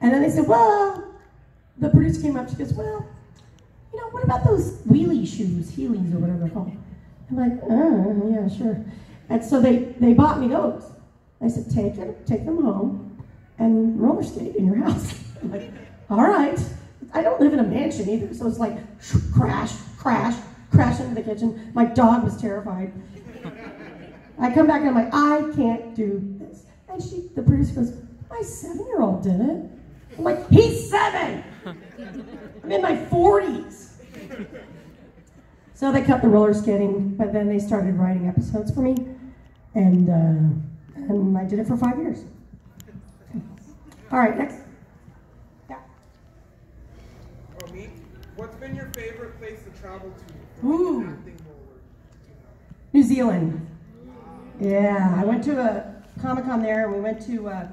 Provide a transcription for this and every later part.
And then they said, well, the producer came up, she goes, well, you know, what about those wheelie shoes, Heelys or whatever they're called? I'm like, oh, yeah, sure. And so they bought me those. I said, take them home and roller skate in your house. I'm like, all right. I don't live in a mansion either, so it's like crash, crash, crash into the kitchen. My dog was terrified. I come back and I'm like, I can't do this. And the producer goes, my 7-year-old did it. I'm like, he's 7! I'm in my 40s. So they cut the roller skating, but then they started writing episodes for me, and I did it for 5 years. All right, next. Yeah. Oh, me? What's been your favorite place to travel to? Ooh. New Zealand. Yeah, I went to a Comic-Con there, and we went to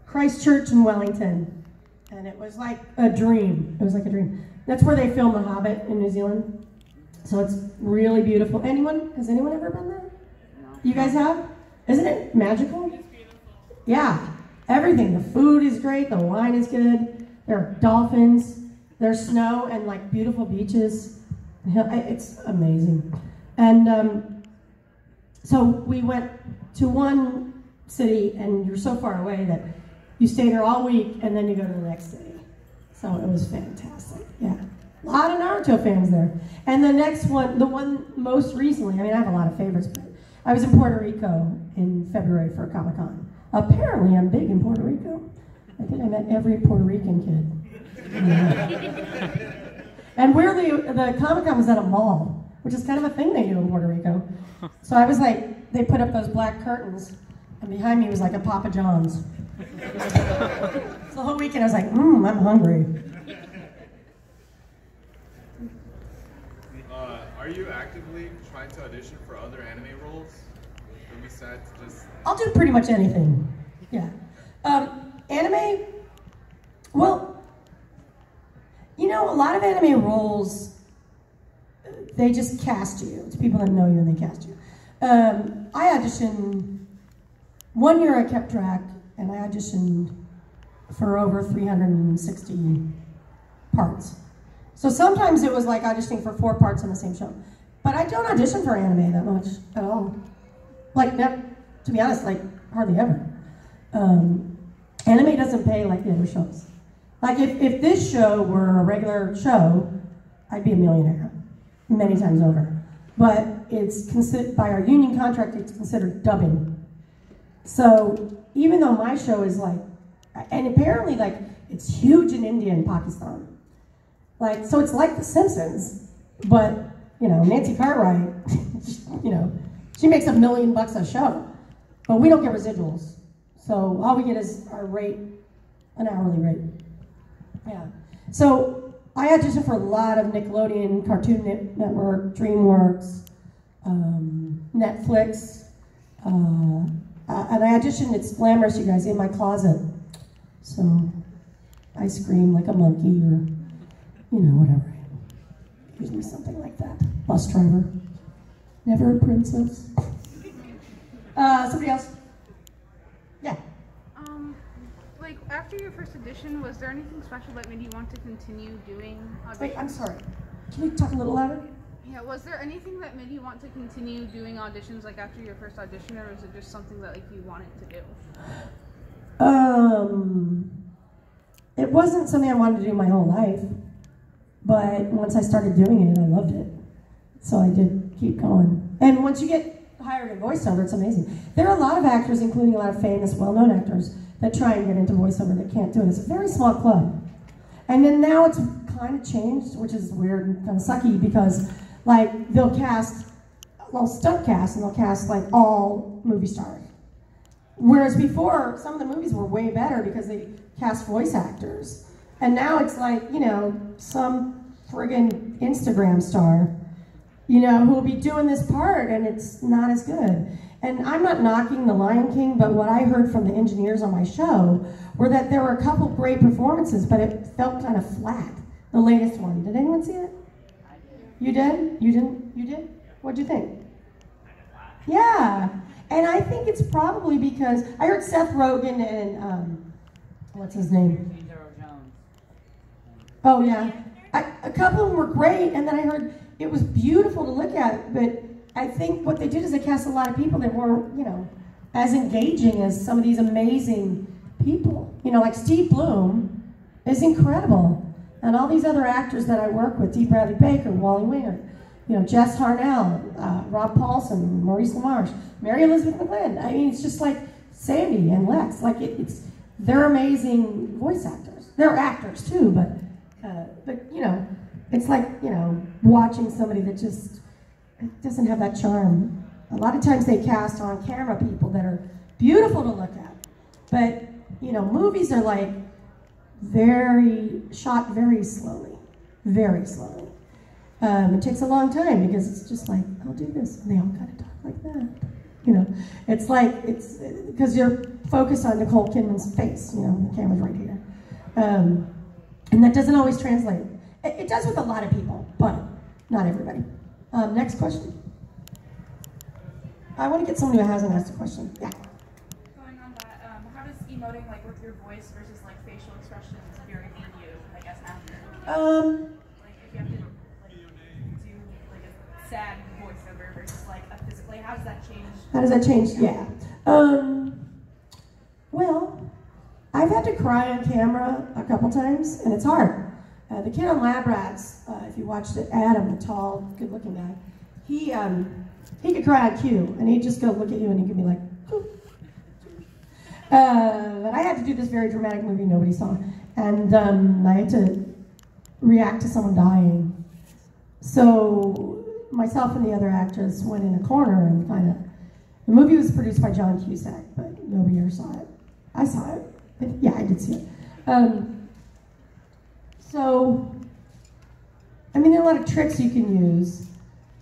Christchurch in Wellington, and it was like a dream. It was like a dream. That's where they filmed The Hobbit in New Zealand. So it's really beautiful. Has anyone ever been there? You guys have? Isn't it magical? Yeah, everything. The food is great, the wine is good, there are dolphins, there's snow and like beautiful beaches. It's amazing. And so we went to one city, and you're so far away that you stay there all week and then you go to the next city. So it was fantastic, yeah. A lot of Naruto fans there. And the next one, the one most recently, I mean, I have a lot of favorites, but I was in Puerto Rico in February for a Comic-Con. Apparently, I'm big in Puerto Rico. I think I met every Puerto Rican kid. And weirdly, the Comic-Con was at a mall, which is kind of a thing they do in Puerto Rico. So I was like, they put up those black curtains, and behind me was like a Papa John's. So the whole weekend I was like, I'm hungry. Are you actively trying to audition for other anime roles? Or besides just... I'll do pretty much anything. Yeah. Anime, well, you know, a lot of anime roles, they just cast you. It's people that know you and they cast you. I auditioned, 1 year I kept track, and I auditioned for over 360 parts. So sometimes it was like auditioning for 4 parts in the same show. But I don't audition for anime that much at all. Like, to be honest, like, hardly ever. Anime doesn't pay like the other shows. Like, if this show were a regular show, I'd be a millionaire many times over. But it's considered, by our union contract, it's considered dubbing. So even though my show is like, and apparently like, it's huge in India and Pakistan. Like, so it's like The Simpsons, but, you know, Nancy Cartwright, you know, she makes $1 million a show, but we don't get residuals. So all we get is our rate, an hourly rate. Yeah. So I auditioned for a lot of Nickelodeon, Cartoon Network, DreamWorks, Netflix, and I auditioned, it's glamorous, you guys, in my closet. So I scream like a monkey or, you know, whatever. Usually something like that. Bus driver. Never a princess. Somebody else? Yeah. Like, after your first audition, was there anything special that made you want to continue doing auditions? Wait, I'm sorry. Can we talk a little louder? Yeah, was there anything that made you want to continue doing auditions, like, after your first audition, or was it just something that, like, you wanted to do? It wasn't something I wanted to do my whole life, but once I started doing it, I loved it. So I did keep going. And once you get hired in voiceover, it's amazing. There are a lot of actors, including a lot of famous, well-known actors, that try and get into voiceover that can't do it. It's a very small club. And then now it's kind of changed, which is weird and kind of sucky, because like they'll cast, well, stunt cast, and they'll cast like all movie stars. Whereas before, some of the movies were way better because they cast voice actors. And now it's like, you know, some friggin' Instagram star, you know, who will be doing this part, and it's not as good. And I'm not knocking The Lion King, but what I heard from the engineers on my show were that there were a couple great performances, but it felt kind of flat, the latest one. Did anyone see it? I did. You did? You didn't? You did? What'd you think? Yeah. And I think it's probably because I heard Seth Rogen What's his name? Oh yeah, a couple of them were great, and then I heard it was beautiful to look at, but I think what they did is they cast a lot of people that were, you know, as engaging as some of these amazing people. You know, like Steve Bloom is incredible, and all these other actors that I work with, D. Bradley Baker, Wally Winger, you know, Jess Harnell, Rob Paulson, Maurice LaMarche, Mary Elizabeth McGlynn. I mean, it's just like Sandy and Lex. Like they're amazing voice actors. They're actors too, but you know, it's like, you know, watching somebody that just doesn't have that charm. A lot of times they cast on camera people that are beautiful to look at, but you know, movies are like shot very slowly, very slowly. It takes a long time because it's just like, I'll do this, and they all kind of talk like that. You know, it's because you're focused on Nicole Kidman's face. You know, the camera's right here, and that doesn't always translate. It does with a lot of people, but not everybody. Next question. I want to get someone who hasn't asked a question. Yeah. Going on that, how does emoting like with your voice versus like facial expressions vary for you? I guess after. Like if you have to like do like a sad voiceover versus like a physically, how does that change? How does that change? Yeah. Well, I've had to cry on camera a couple times, and it's hard. The kid on Lab Rats, if you watched it, Adam, the tall, good-looking guy, he could cry on cue, and he'd just go look at you, and he could be like, "Ooh." But I had to do this very dramatic movie nobody saw, and I had to react to someone dying. So myself and the other actress went in a corner and kind of. The movie was produced by John Cusack, but nobody ever saw it. I saw it. Yeah, I did see it. So, I mean, there are a lot of tricks you can use,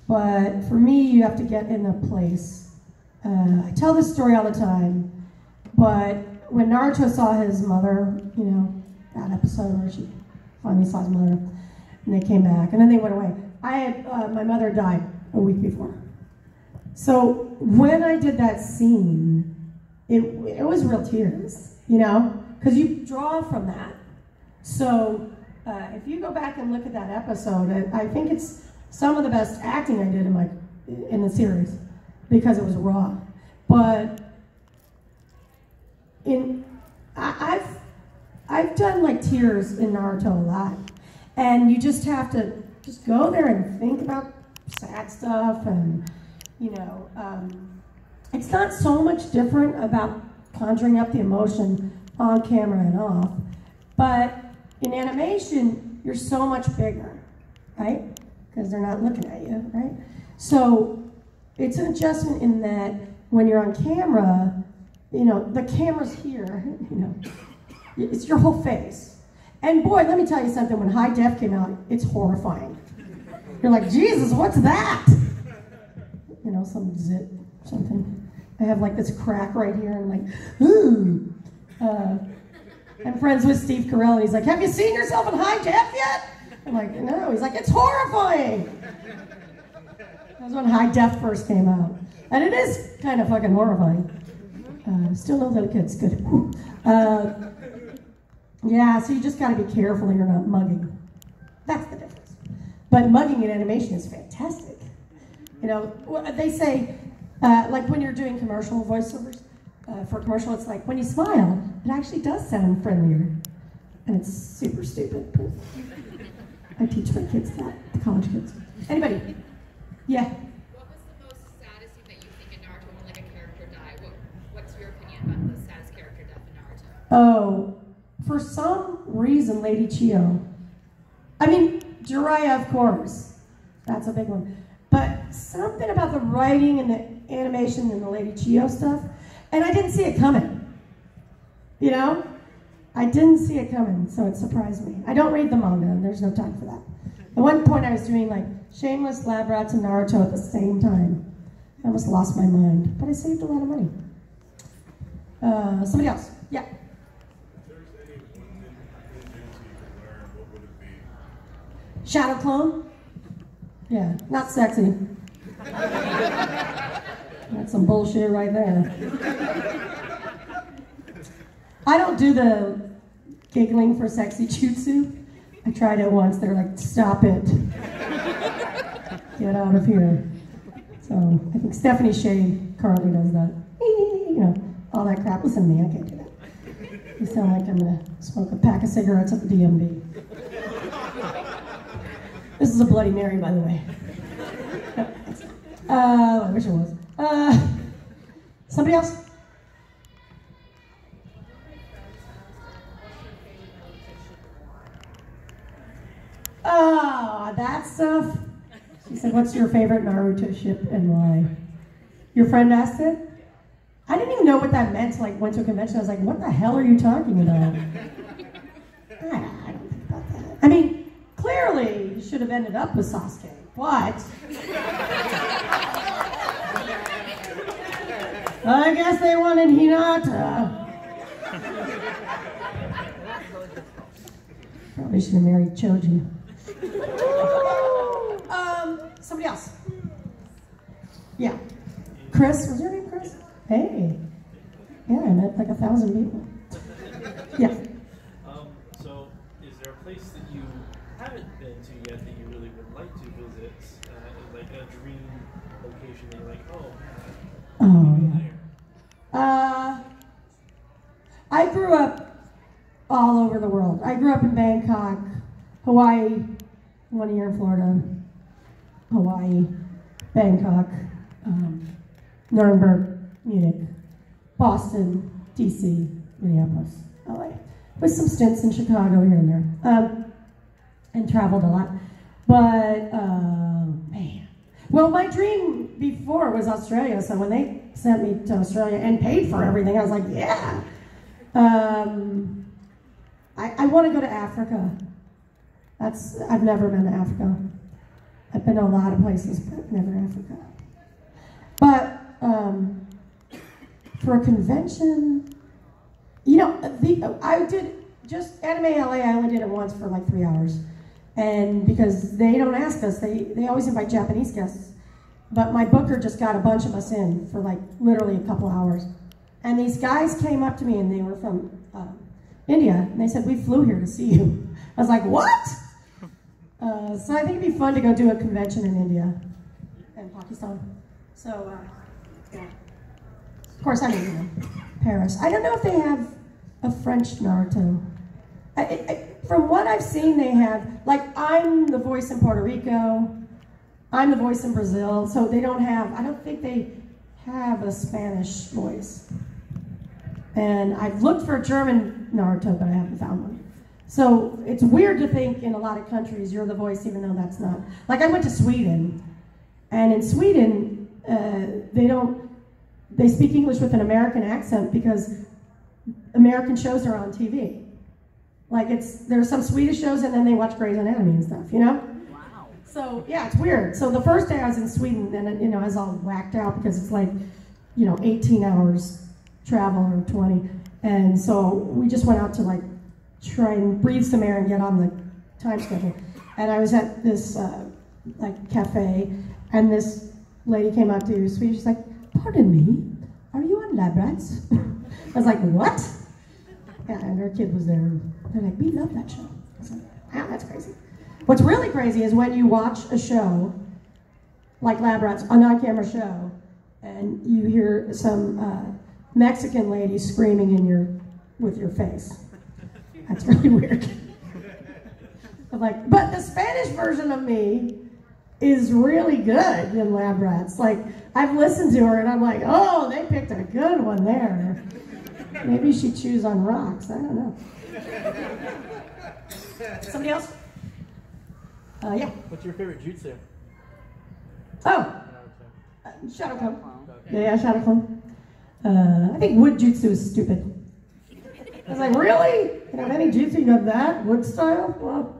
but for me, you have to get in the place. I tell this story all the time, but when Naruto saw his mother, you know, that episode where she finally saw his mother, and they came back, and then they went away. My mother died a week before. So when I did that scene, it was real tears, you know, because you draw from that. So if you go back and look at that episode, I think it's some of the best acting I did in the series because it was raw. But I've done like tears in Naruto a lot, and you just have to just go there and think about sad stuff, and you know, it's not so much different about conjuring up the emotion on camera and off, but in animation, you're so much bigger, right? Because they're not looking at you, right? So it's an adjustment in that when you're on camera, you know, the camera's here, you know, it's your whole face. And boy, let me tell you something, when high def came out, it's horrifying. You're like, Jesus, what's that? You know, some zit, something. I have like this crack right here, and like, ooh. I'm friends with Steve Carell, and he's like, have you seen yourself in high def yet? I'm like, no. He's like, it's horrifying. That was when high def first came out. And it is kind of fucking horrifying. Still no little kids, good. Yeah, so you just gotta be careful you're not mugging. That's the difference. But mugging in animation is fantastic. You know, they say, like when you're doing commercial voiceovers, for a commercial, it's like when you smile, it actually does sound friendlier. And it's super stupid. I teach my kids that, the college kids. Anybody? Yeah? What was the most saddest thing that you think in Naruto when like a character died? What's your opinion about the saddest character death in Naruto? Oh, for some reason, Lady Chio. I mean, Jiraiya, of course. That's a big one. But something about the writing and the animation and the Lady Chio stuff, and I didn't see it coming. You know? I didn't see it coming, so it surprised me. I don't read the manga, and there's no time for that. At one point, I was doing like Shameless, Lab Rats, and Naruto at the same time. I almost lost my mind, but I saved a lot of money. Somebody else? Yeah. If there's any one ninja you could learn, what would it be? Shadow clone? Yeah, not sexy. That's some bullshit right there. I don't do the giggling for sexy jutsu. I tried it once. They're like, stop it. Get out of here. So I think Stephanie Shea currently does that. You know, all that crap. Listen to me, I can't do that. You sound like I'm gonna smoke a pack of cigarettes at the DMV. This is a Bloody Mary, by the way. I wish it was. Somebody else? Oh, that stuff. She said, what's your favorite Naruto ship and why? Your friend asked it? I didn't even know what that meant, like, went to a convention. I was like, what the hell are you talking about? I don't think about that. I mean, clearly, you should have ended up with Sasuke, but I guess they wanted Hinata. Probably should have married Choji. Somebody else. Yeah. Chris, was your name Chris? Hey. Yeah, I met like 1,000 people. Yeah. So, is there a place that you haven't been to yet that you really would like to visit? Like a dream location that you're like, I grew up all over the world. I grew up in Bangkok, Hawaii, 1 year in Florida, Hawaii, Bangkok, Nuremberg, Munich, Boston, DC, Minneapolis, LA, with some stints in Chicago here and there, and traveled a lot. But, man. Well, my dream before was Australia, so when they sent me to Australia and paid for everything, I was like, yeah. I want to go to Africa. I've never been to Africa. I've been to a lot of places, but never Africa. But for a convention, you know, I did just Anime LA. I only did it once for like 3 hours, and because they don't ask us, they always invite Japanese guests. But my booker just got a bunch of us in for like literally a couple hours, and these guys came up to me and they were from India, and they said, "We flew here to see you." I was like, "What?" So I think it'd be fun to go do a convention in India and Pakistan. So, yeah. Of course, I mean, Paris. I don't know if they have a French Naruto. From what I've seen, they have, like, I'm the voice in Puerto Rico, I'm the voice in Brazil, so they don't have, I don't think they have a Spanish voice. And I've looked for a German Naruto, but I haven't found one. So it's weird to think in a lot of countries you're the voice, even though that's not. Like, I went to Sweden, and in Sweden, they speak English with an American accent because American shows are on TV. Like, there's some Swedish shows, and then they watch Grey's Anatomy and stuff, you know? Wow. So, yeah, it's weird. So the first day I was in Sweden, and, you know, I was all whacked out because it's like, you know, 18 hours travel or 20. And so we just went out to, like, try and breathe some air and get on the time schedule. And I was at this, like, cafe, and this lady came up to Swedish. She's like, "Pardon me, are you on Lab Rats?" I was like, "What?" Yeah, and her kid was there. They're like, "We love that show." I was like, "Wow, that's crazy." What's really crazy is when you watch a show, like Lab Rats, a on-camera show, and you hear some Mexican lady screaming with your face. That's really weird. I'm like, but the Spanish version of me is really good in Lab Rats. Like, I've listened to her and I'm like, oh, they picked a good one there. Maybe she chews on rocks. I don't know. Somebody else? Yeah. What's your favorite jutsu? Oh, Shadow Clone. Yeah, Shadow Clone. I think wood jutsu is stupid. I was like, really? You have any jutsu? You have that? Wood style? Well,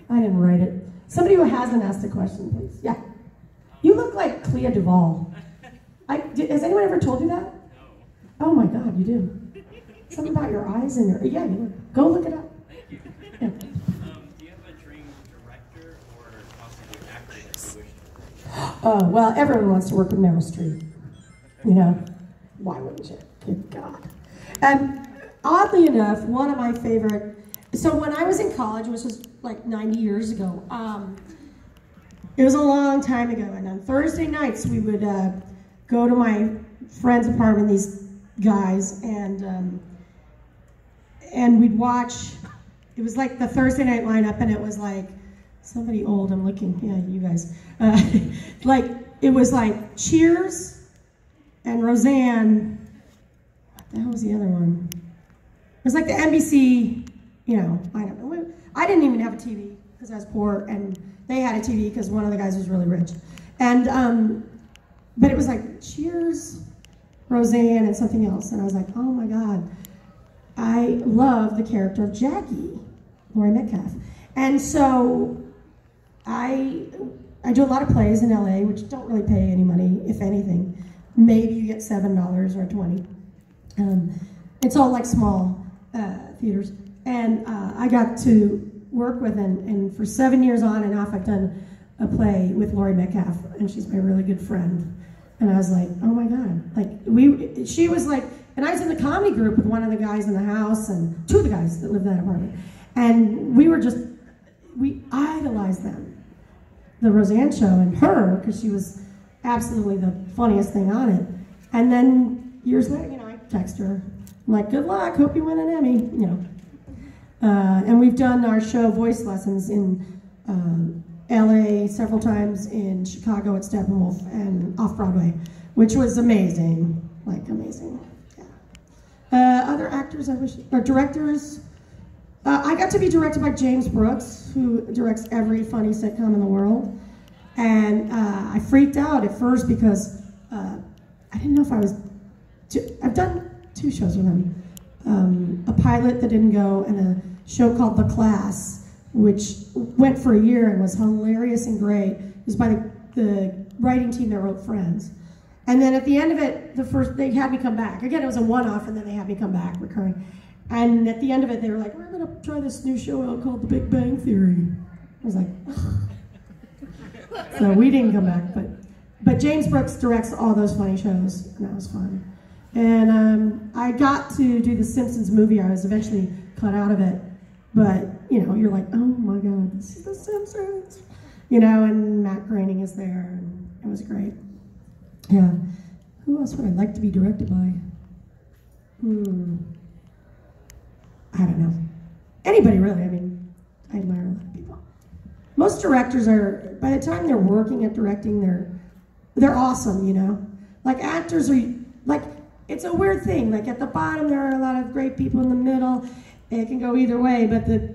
I didn't write it. Somebody who hasn't asked a question, please. Yeah. You look like Clea Duvall. Has anyone ever told you that? No. Oh my God, you do. Something about your eyes and your, yeah, you look. Go look it up. Thank you. Yeah. Do you have a dream director or possibly actor that you wish to? Oh, well, everyone wants to work with Meryl Streep. You know? Why wouldn't you? Good God. And oddly enough, one of my favorite, So when I was in college, which was like 90 years ago, it was a long time ago, and on Thursday nights we would go to my friend's apartment, these guys, and we'd watch. It was like the Thursday night lineup, and it was like somebody old. I'm looking, yeah, you guys. Like it was like Cheers and Roseanne. What the hell was the other one? It was like the NBC. You know, I don't know. I didn't even have a TV because I was poor, and they had a TV because one of the guys was really rich. And but it was like Cheers, Roseanne, and something else, and I was like, oh my God, I love the character of Jackie, Laurie Metcalf. And so I do a lot of plays in LA, which don't really pay any money, if anything. Maybe you get $7 or $20. It's all like small theaters. And I got to work with, and for 7 years on and off, I've done a play with Laurie Metcalf, and she's my really good friend. And I was like, oh my God. Like, she was like, and I was in the comedy group with one of the guys in the house, and two of the guys that lived in that apartment. And we idolized them. The Roseanne show and her, because she was absolutely the funniest thing on it. And then years later, you know, I text her, I'm like, good luck, hope you win an Emmy, you know. And we've done our show Voice Lessons in LA several times, in Chicago at Steppenwolf, and off-Broadway, which was amazing, like amazing, yeah. Other actors I wish, or directors, I got to be directed by James Brooks, who directs every funny sitcom in the world. And I freaked out at first because I didn't know if I was, I've done 2 shows with him. A pilot that didn't go, and a show called The Class, which went for a year and was hilarious and great. It was by the writing team that wrote Friends. And then at the end of it, they had me come back. Again, it was a one-off, and then they had me come back, recurring. And at the end of it, they were like, we're going to try this new show out called The Big Bang Theory. I was like, ugh. So we didn't come back, but James Brooks directs all those funny shows, and that was fun. And I got to do the Simpsons movie. I was eventually cut out of it, but you know, you're like, oh my God, this is the Simpsons, you know. And Matt Groening is there, and it was great. Yeah. Who else would I like to be directed by? I don't know. Anybody really. I mean, I admire a lot of people. Most directors are, by the time they're working at directing, they're awesome, you know. Like actors are like. It's a weird thing. Like at the bottom, there are a lot of great people in the middle. It can go either way, but the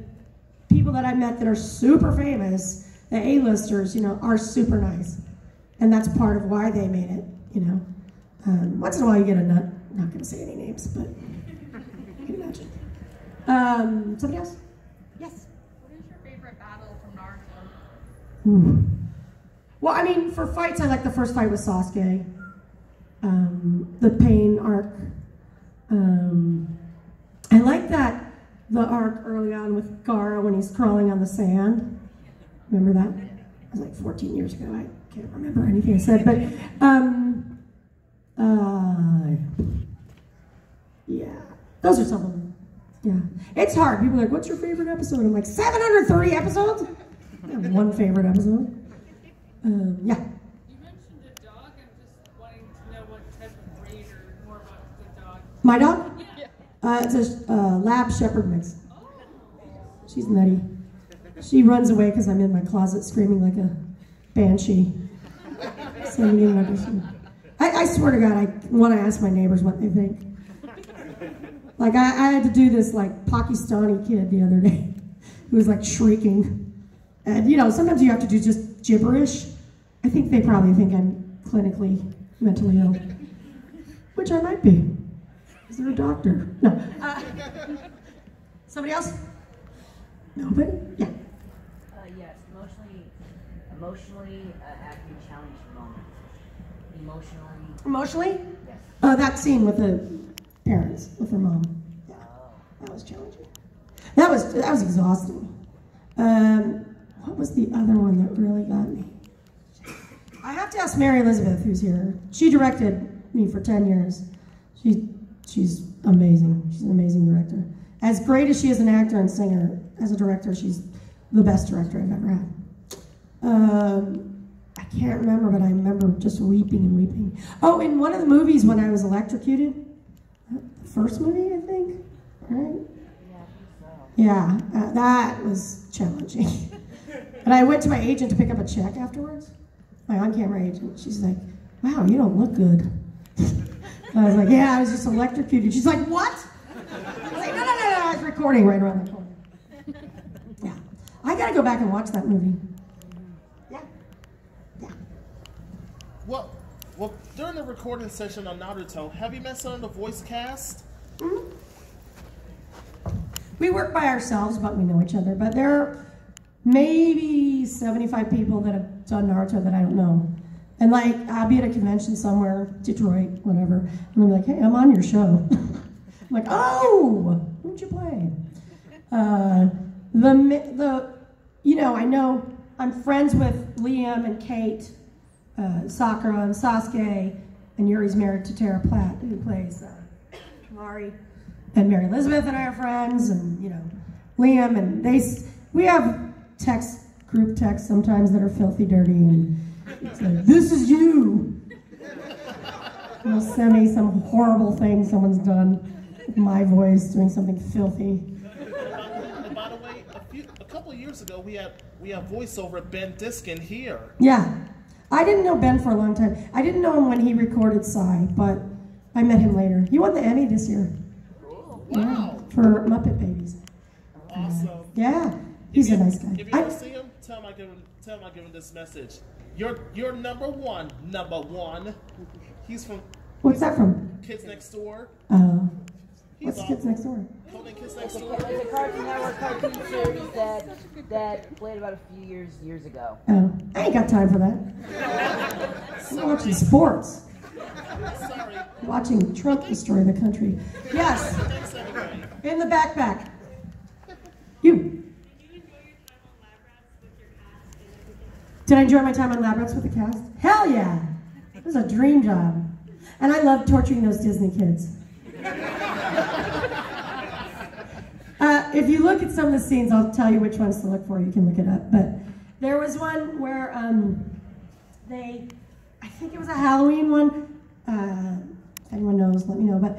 people that I met that are super famous, the A-listers, you know, are super nice. And that's part of why they made it, you know. Once in a while you get a nut. I'm not going to say any names, but you can imagine. Somebody else? Yes? What is your favorite battle from Naruto? Ooh. Well, I mean, for fights, I like the first fight with Sasuke. The pain arc. I like the arc early on with Gaara when he's crawling on the sand. Remember that? It was like 14 years ago. I can't remember anything I said, but yeah, those are some of them. Yeah, it's hard. People are like, "What's your favorite episode?" I'm like, 730 episodes. I have one favorite episode. Yeah. My dog? Yeah. It's a lab shepherd mix. She's nutty. She runs away because I'm in my closet screaming like a banshee. Sending in an audition. I swear to God, I want to ask my neighbors what they think. Like I had to do this like Pakistani kid the other day who was like shrieking. And you know, sometimes you have to do just gibberish. I think they probably think I'm clinically mentally ill. Which I might be. Is there a doctor? No. Somebody else? Nobody? Yeah. Yes, emotionally acting challenged moments. Emotionally? Yes. That scene with the parents, with her mom. Yeah, that was challenging. That was exhausting. What was the other one that really got me? I have to ask Mary Elizabeth, who's here. She directed me for 10 years. She's amazing. She's an amazing director. as great as she is an actor and singer, as a director, she's the best director I've ever had. I can't remember, but I remember just weeping and weeping. Oh, in one of the movies when I was electrocuted, the first movie, I think, right? Yeah, that was challenging. And I went to my agent to pick up a check afterwards, my on-camera agent. She's like, wow, you don't look good. And I was like, yeah, I was just electrocuted. She's like, what? I was like, no, I was recording right around the corner. Yeah, I gotta go back and watch that movie. Yeah. Well, during the recording session on Naruto, have you met some of the voice cast? Mm-hmm. We work by ourselves, but we know each other. But there are maybe 75 people that have done Naruto that I don't know. And like, I'll be at a convention somewhere, Detroit, whatever, and they'll be like, hey, I'm on your show. I'm like, oh, who'd you play? I know I'm friends with Liam and Kate, Sakura and Sasuke, and Yuri's married to Tara Platt, who plays Mari. And Mary Elizabeth and I are friends, and Liam, and we have group texts sometimes that are filthy dirty, and it's like, this is you. And they'll send me some horrible thing someone's done with my voice doing something filthy. By the way, a couple of years ago, we had voiceover at Ben Diskin here. Yeah, I didn't know Ben for a long time. I didn't know him when he recorded Psy, but I met him later. He won the Emmy this year. Wow. Yeah, for Muppet Babies. Awesome. Yeah, he's a nice guy. If you don't see him, tell him I give him this message. You're number one. He's from. What's that from? Kids Next Door. Oh. What's Kids Next Door? Kids Next Door. It's a Cartoon Network cartoon series that played about a few years ago. Oh, I ain't got time for that. I'm watching sports. Sorry. Watching Trump destroy the country. Yes. In the backpack. You. Did I enjoy my time on Lab Rats with the cast? Hell yeah. It was a dream job. And I love torturing those Disney kids. If you look at some of the scenes, I'll tell you which ones to look for. You can look it up. But there was one where I think it was a Halloween one. If anyone knows, let me know. But